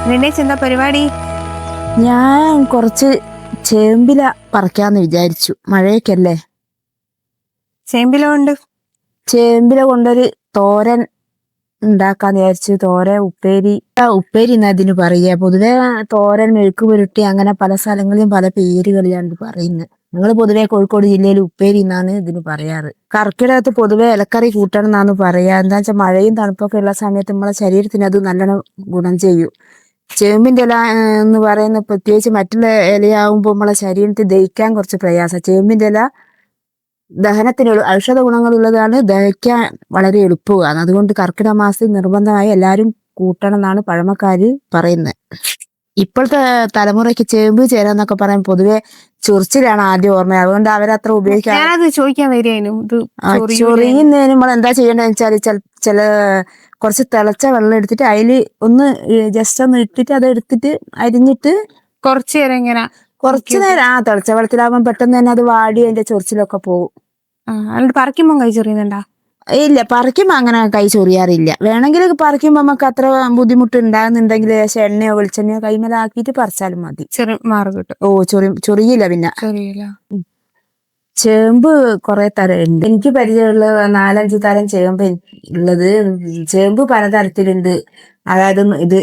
രണ്ടേച്ചി എന്താ പരിപാടി? ഞാൻ കുറച്ച് ചേമ്പില പറിക്കാന്ന് വിചാരിച്ചു. മഴയൊക്കെയല്ലേ. ചേമ്പില കൊണ്ട് ചേമ്പില കൊണ്ടൊരു തോരൻ ഉണ്ടാക്കാന്ന് വിചാരിച്ചു. തോരൻ, ഉപ്പേരി എന്നാ ഇതിന് പറയുക. പൊതുവെ തോരൻ, മെഴുക്ക് പുരട്ടി അങ്ങനെ പല സ്ഥലങ്ങളിലും പല പേരുകളിലാണ് പറയുന്നത്. ഞങ്ങൾ പൊതുവെ കോഴിക്കോട് ജില്ലയിൽ ഉപ്പേരി എന്നാണ് ഇതിന് പറയാറ്. കർക്കിടകത്ത് പൊതുവെ ഇലക്കറി കൂട്ടണം എന്നാണ് പറയാ. എന്താ വെച്ചാൽ മഴയും തണുപ്പൊക്കെ ഉള്ള സമയത്ത് നമ്മളെ ശരീരത്തിന് അത് നല്ലോണം ഗുണം ചെയ്യും. ചേമ്പിന്റെ ഇല എന്ന് പറയുന്ന പ്രത്യേകിച്ച് മറ്റുള്ള ഇലയാവുമ്പോൾ നമ്മളെ ശരീരത്തിൽ ദഹിക്കാൻ കുറച്ച് പ്രയാസം. ചേമ്പിന്റെ ഇല ദഹനത്തിന് ഔഷധ ഗുണങ്ങളുള്ളതാണ്, ദഹിക്കാൻ വളരെ എളുപ്പമാണ്. അതുകൊണ്ട് കർക്കിടക മാസത്തിൽ നിർബന്ധമായി എല്ലാവരും കൂട്ടണം എന്നാണ് പഴമക്കാര് പറയുന്നത്. ഇപ്പോഴത്തെ തലമുറയ്ക്ക് ചേമ്പ് ചേരാന്നൊക്കെ പറയാൻ പൊതുവെ ചൊറിച്ചിലാണ് ആദ്യം ഓർമ്മ. അതുകൊണ്ട് അവരത്ര ഉപയോഗിക്കാൻ ചോദിക്കാൻ വരികയും ചൊറിയുന്നതിന് നമ്മൾ എന്താ ചെയ്യേണ്ടതെന്ന് വെച്ചാൽ ചില കുറച്ച് തിളച്ച വെള്ളം എടുത്തിട്ട് അതില് ഒന്ന് ജസ്റ്റ് ഒന്ന് ഇട്ടിട്ട് അത് എടുത്തിട്ട് അരിഞ്ഞിട്ട് കുറച്ചു നേരം ഇങ്ങനെ കുറച്ചു നേരം തിളച്ച വെള്ളത്തിലാവുമ്പോൾ പെട്ടെന്ന് തന്നെ അത് വാടി അതിന്റെ ചൊറിച്ചിലൊക്കെ പോകും. എന്നിട്ട് പറിക്കുമ്പോൾ കൈ ചൊറിയുന്നുണ്ടാ? ഇല്ല, പറിക്കുമ്പോ അങ്ങനെ കൈ ചൊറിയാറില്ല. വേണമെങ്കിൽ പറിക്കുമ്പോ നമുക്ക് അത്ര ബുദ്ധിമുട്ട് ഉണ്ടാകുന്നുണ്ടെങ്കിൽ എണ്ണയോ വെളിച്ചെണ്ണയോ കൈമേലാക്കിയിട്ട് പറിച്ചാലും മതി. മാറി കിട്ടും. ചൊറിയില്ല. പിന്നെ ചേമ്പ് കുറെ തരം ഉണ്ട്. എനിക്ക് പരിചയമുള്ള 4-5 തരം ചേമ്പ് ഉള്ളത്. ചേമ്പ് പലതരത്തിലുണ്ട്. അതായത്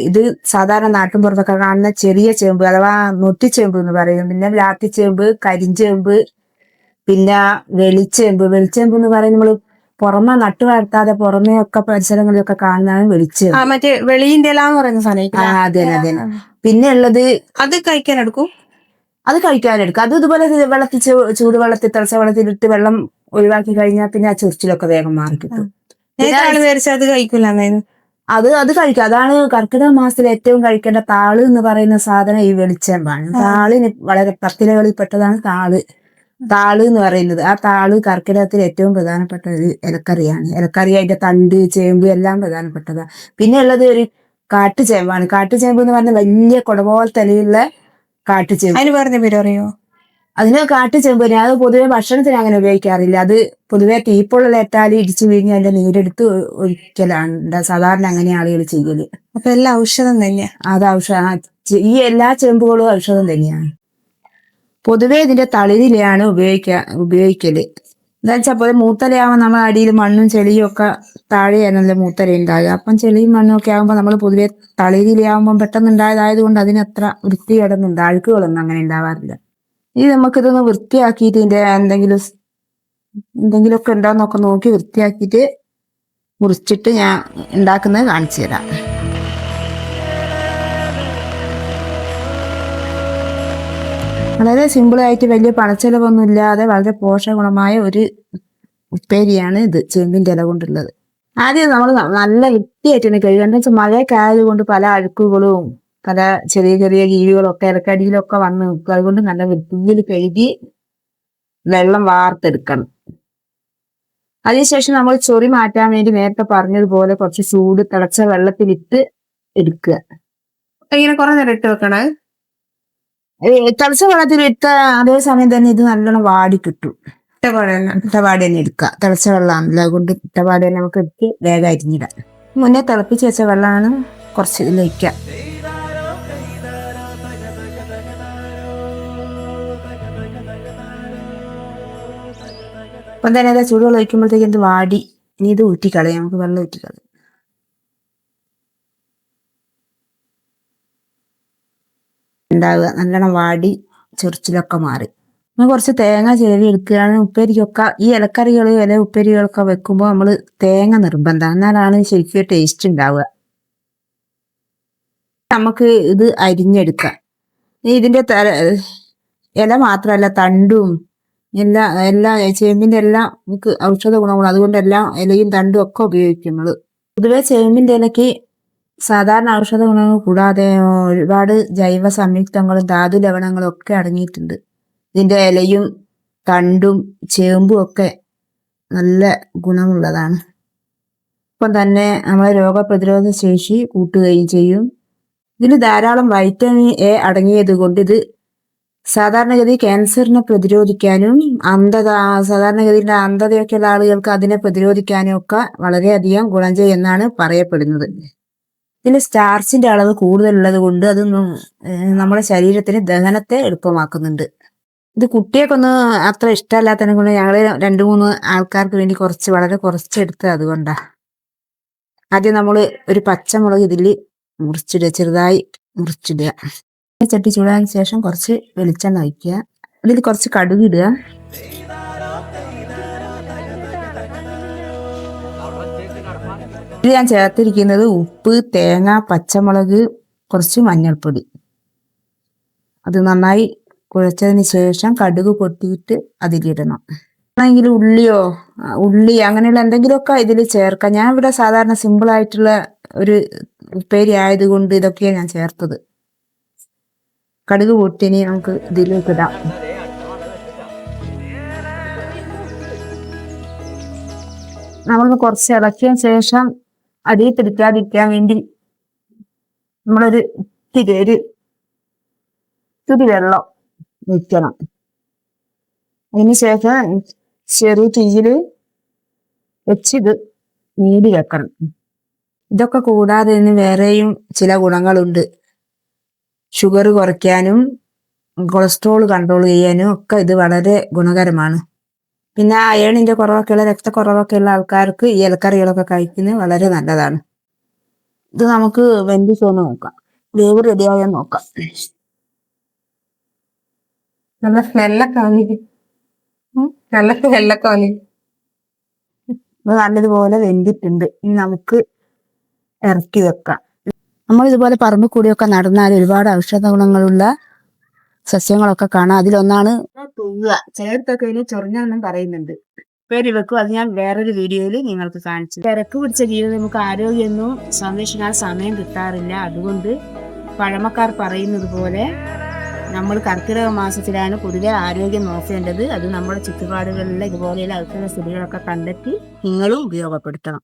ഇത് സാധാരണ നാട്ടിൻപുറത്തൊക്കെ കാണുന്ന ചെറിയ ചേമ്പ് അഥവാ നൊട്ടിച്ചേമ്പ് എന്ന് പറയും. പിന്നെ ലാത്തിച്ചേമ്പ്, കരിഞ്ചേമ്പ്, പിന്നെ വെളിച്ചേമ്പ് എന്ന് പറയുന്നത് നമ്മള് പുറമെ നട്ടു വളർത്താതെ പുറമേ ഒക്കെ പരിസരങ്ങളിലൊക്കെ കാണുന്നതാണ് വെളിച്ചേമ്പ്. മറ്റേ വെളിയിന്റെ ഇല എന്ന് പറയുന്ന സാധനം. അതെ. പിന്നെ ഉള്ളത് അത് കഴിക്കാൻ എടുക്കും. അത് കഴിക്കാനെടുക്കും. അത് ഇതുപോലെ വെള്ളത്തിൽ ചൂടുവെള്ളത്തിൽ തിളച്ച വെള്ളത്തിലിട്ട് വെള്ളം ഒഴിവാക്കി കഴിഞ്ഞാൽ പിന്നെ ആ ചൊറിച്ചിലൊക്കെ വേഗം മാറി കിട്ടും. അത് കഴിക്കൂല. അത് കഴിക്കാം. അതാണ് കർക്കിടക മാസത്തിൽ ഏറ്റവും കഴിക്കേണ്ട താള് എന്ന് പറയുന്ന സാധനം ഈ വെളിച്ചെമ്പാണ്. താളിന് വളരെ പത്തിലകളിൽ പെട്ടതാണ് താള് എന്ന് പറയുന്നത്. ആ താള് കർക്കിടകത്തിൽ ഏറ്റവും പ്രധാനപ്പെട്ട ഒരു ഇലക്കറിയാണ്. അതിന്റെ തണ്ട്, ചേമ്പ് എല്ലാം പ്രധാനപ്പെട്ടതാണ്. പിന്നെ ഉള്ളത് ഒരു കാട്ടുചേമ്പാണ്. കാട്ടുചേമ്പ് എന്ന് പറഞ്ഞാൽ വലിയ കുടപോൽ തലയുള്ള കാട്ടുചേമ്പ്. അതിന് പറഞ്ഞ പേര് അറിയോ? അതിന് കാട്ടുചേമ്പ് തന്നെ. അത് പൊതുവെ ഭക്ഷണത്തിന് അങ്ങനെ ഉപയോഗിക്കാറില്ല. അത് പൊതുവെ തീപ്പൊള്ളലേറ്റാൽ ഇടിച്ചു വീങ്ങി അതിന്റെ നീരെടുത്ത് ഒഴിക്കലാണ് സാധാരണ അങ്ങനെ ആളുകൾ ചെയ്യല്. അപ്പൊ എല്ലാം ഔഷധം തന്നെയാ. അത് ഈ എല്ലാ ചേമ്പുകളും ഔഷധം തന്നെയാണ്. പൊതുവെ ഇതിന്റെ തളിരിലയാണ് ഉപയോഗിക്കല്. എന്താ വെച്ചാൽ പോലെ മൂത്തലയാവുമ്പോൾ നമ്മൾ അടിയിൽ മണ്ണും ചെളിയും ഒക്കെ താഴെയാണല്ലോ മൂത്തല ഉണ്ടാകുക. അപ്പം ചെളിയും മണ്ണും ഒക്കെ ആകുമ്പോൾ നമ്മൾ പൊതുവെ തളിരിലയാവുമ്പോൾ പെട്ടെന്ന് ഉണ്ടായതായത് കൊണ്ട് അതിനത്ര വൃത്തികേടൊന്നും അഴുക്കുകളൊന്നും അങ്ങനെ ഉണ്ടാവാറില്ല. ഇനി നമുക്കിതൊന്ന് വൃത്തിയാക്കിയിട്ട് ഇതിന്റെ എന്തെങ്കിലുമൊക്കെ ഉണ്ടോന്നൊക്കെ നോക്കി വൃത്തിയാക്കിയിട്ട് മുറിച്ചിട്ട് ഞാൻ ഉണ്ടാക്കുന്നത് കാണിച്ചു തരാം. വളരെ സിമ്പിളായിട്ട് വലിയ പണച്ചെലവൊന്നും ഇല്ലാതെ വളരെ പോഷകഗുണമായ ഒരു ഉപ്പേരിയാണ് ഇത് ചേമ്പിന്റെ ഇല കൊണ്ടുള്ളത്. ആദ്യം നമ്മൾ നല്ല വൃത്തിയായിട്ടാണ് കഴുകുക. എന്താ വെച്ചാൽ മഴയൊക്കെ ആയതുകൊണ്ട് പല അഴുക്കുകളും പല ചെറിയ ചെറിയ ജീവികളൊക്കെ ഇലക്കടിയിലൊക്കെ വന്ന് നിൽക്കും. അതുകൊണ്ട് നല്ല വൃത്തിയിൽ കഴുകി വെള്ളം വാർത്തെടുക്കണം. അതിനുശേഷം നമ്മൾ ചൊറി മാറ്റാൻ വേണ്ടി നേരത്തെ പറഞ്ഞതുപോലെ കുറച്ച് ചൂട് തിളച്ച വെള്ളത്തിലിട്ട് എടുക്കുക. ഇങ്ങനെ കുറെ നേരം ഇട്ട് വെക്കണേ. തിളച്ച വെള്ളത്തിലിട്ട അതേ സമയം തന്നെ ഇത് നല്ലോണം വാടി കിട്ടും. ഇട്ടപാട് തന്നെ എടുക്കുക. തിളച്ച വെള്ളമാണല്ലോ, അതുകൊണ്ട് ഇട്ടപാട് തന്നെ നമുക്ക് എടുത്ത് വേഗം അരിഞ്ഞിടാം. മുന്നേ തിളപ്പിച്ച് വെച്ച വെള്ളമാണ് കുറച്ച് ഇതിലൊഴിക്കുക. അപ്പം തന്നെ അതാ ചൂടുവെള്ളം ഒഴിക്കുമ്പോഴത്തേക്ക് ഇത് വാടി. ഇനി ഇത് ഊറ്റിക്കളയാം. നമുക്ക് വെള്ളം ഊറ്റിക്കളയാം. ഉണ്ടാവുക നല്ലോണം വാടി ചൊറിച്ചിലൊക്കെ മാറി. നമ്മൾ കുറച്ച് തേങ്ങ ചിരവി എടുക്കുകയാണ്. ഉപ്പേരിക്കൊക്കെ ഈ ഇലക്കറികൾ ഉപ്പേരികളൊക്കെ വെക്കുമ്പോൾ നമ്മൾ തേങ്ങ നിർബന്ധം, എന്നാലാണ് ശരിക്കും ടേസ്റ്റ് ഉണ്ടാവുക. നമുക്ക് ഇത് അരിഞ്ഞെടുക്കാം. ഇതിന്റെ ഇല മാത്രമല്ല തണ്ടും എല്ലാ ചേമ്പിന്റെ എല്ലാം നമുക്ക് ഔഷധ ഗുണങ്ങളും, അതുകൊണ്ട് എല്ലാം ഇലയും തണ്ടും ഒക്കെ ഉപയോഗിക്കുന്നത്. പൊതുവെ ചേമ്പിന്റെ ഇലയ്ക്ക് സാധാരണ ഔഷധ ഗുണങ്ങൾ കൂടാതെ ഒരുപാട് ജൈവ സംയുക്തങ്ങളും ധാതു ലവണങ്ങളും ഒക്കെ അടങ്ങിയിട്ടുണ്ട്. ഇതിന്റെ ഇലയും തണ്ടും ചേമ്പും ഒക്കെ നല്ല ഗുണമുള്ളതാണ്. ഒപ്പം തന്നെ നമ്മളെ രോഗപ്രതിരോധ ശേഷി കൂട്ടുകയും ചെയ്യും. ഇതിൽ ധാരാളം വൈറ്റമിൻ എ അടങ്ങിയത് കൊണ്ട് ഇത് സാധാരണഗതി ക്യാൻസറിനെ പ്രതിരോധിക്കാനും സാധാരണഗതിയിലെ അന്ധതയൊക്കെയുള്ള ആളുകൾക്ക് അതിനെ പ്രതിരോധിക്കാനും ഒക്കെ വളരെയധികം ഗുണം ചെയ്യുമെന്നാണ് പറയപ്പെടുന്നത്. ഇതിൽ സ്റ്റാർച്ചിന്റെ അളവ് കൂടുതലുള്ളത് കൊണ്ട് അതൊന്നും നമ്മുടെ ശരീരത്തിന് ദഹനത്തെ എളുപ്പമാക്കുന്നുണ്ട്. ഇത് കുട്ടിയൊക്കൊന്നും അത്ര ഇഷ്ടമല്ലാത്തതിനെ കൊണ്ട് ഞങ്ങള് 2-3 ആൾക്കാർക്ക് വേണ്ടി വളരെ കുറച്ചെടുത്ത് അതുകൊണ്ടാ. ആദ്യം നമ്മൾ ഒരു പച്ചമുളക് ഇതിൽ മുറിച്ചിടുക, ചെറുതായി മുറിച്ചിടുക. ചട്ടി ചൂടാൻ ശേഷം കുറച്ച് വെളിച്ചെണ്ണ ഒഴിക്കുക. അതിൽ കുറച്ച് കടുക് ഇടുക. ഇതിൽ ഞാൻ ചേർത്തിരിക്കുന്നത് ഉപ്പ്, തേങ്ങ, പച്ചമുളക്, കുറച്ച് മഞ്ഞൾപ്പൊടി. അത് നന്നായി കുഴച്ചതിന് ശേഷം കടുക് പൊട്ടിയിട്ട് അതിലിടണം. ആണെങ്കിൽ ഉള്ളി അങ്ങനെയുള്ള എന്തെങ്കിലുമൊക്കെ ഇതിൽ ചേർക്കാം. ഞാൻ ഇവിടെ സാധാരണ സിമ്പിൾ ആയിട്ടുള്ള ഒരു ഉപ്പേരി ആയതുകൊണ്ട് ഇതൊക്കെയാണ് ഞാൻ ചേർത്തത്. കടുക് പൊട്ടിനി നമുക്ക് ഇതിലേക്ക് ഇടാം. നമ്മളൊന്ന് കുറച്ച് ഇളക്കിയ ശേഷം അടിയിൽ പിടിക്കാതിരിക്കാൻ വേണ്ടി നമ്മളൊരു ഇത്തിരി വെള്ളം ഒഴിക്കണം. അതിനുശേഷം ചെറു തീയില് വെച്ചിത് മൂടി വെക്കണം. ഇതൊക്കെ കൂടാതെ ഇതിന് വേറെയും ചില ഗുണങ്ങളുണ്ട്. ഷുഗർ കുറയ്ക്കാനും കൊളസ്ട്രോൾ കൺട്രോൾ ചെയ്യാനും ഒക്കെ ഇത് വളരെ ഗുണകരമാണ്. പിന്നെ അയണിന്റെ കുറവൊക്കെയുള്ള രക്തക്കുറവൊക്കെ ഉള്ള ആൾക്കാർക്ക് ഈ ഇലക്കറികളൊക്കെ കഴിക്കുന്നത് വളരെ നല്ലതാണ്. ഇത് നമുക്ക് വെന്തിച്ചോന്ന് നോക്കാം, വേവ് റെഡിയായാൽ നോക്കാം. നല്ല സ്മെല്ലൊക്കെ വന്നിട്ട് ഇത് നല്ലതുപോലെ വെന്തിട്ടുണ്ട്. ഇനി നമുക്ക് ഇറക്കി വെക്കാം. നമ്മൾ ഇതുപോലെ പറമ്പിൽ കൂടിയൊക്കെ നടന്നാൽ ഒരുപാട് ഔഷധ ഗുണങ്ങളുള്ള സസ്യങ്ങളൊക്കെ കാണാം. അതിലൊന്നാണ് തൂങ്ങുക. ചിലയിടത്തൊക്കെ ഇതിന് ചൊറിഞ്ഞെന്നും പറയുന്നുണ്ട്. പേര് വെക്കും. അത് ഞാൻ വേറൊരു വീഡിയോയിൽ നിങ്ങൾക്ക് കാണിച്ചു. തിരക്ക് പിടിച്ച ജീവിതം നമുക്ക് ആരോഗ്യമൊന്നും സംരക്ഷിക്കാൻ സമയം കിട്ടാറില്ല. അതുകൊണ്ട് പഴമക്കാർ പറയുന്നത് പോലെ നമ്മൾ കർക്കിടക മാസത്തിലാണ് പൊതുവെ ആരോഗ്യം നോക്കേണ്ടത്. അത് നമ്മുടെ ചുറ്റുപാടുകളിലെ ഇതുപോലെയുള്ള ഔഷധ സ്ഥിതികളൊക്കെ കണ്ടെത്തി നിങ്ങളും ഉപയോഗപ്പെടുത്തണം.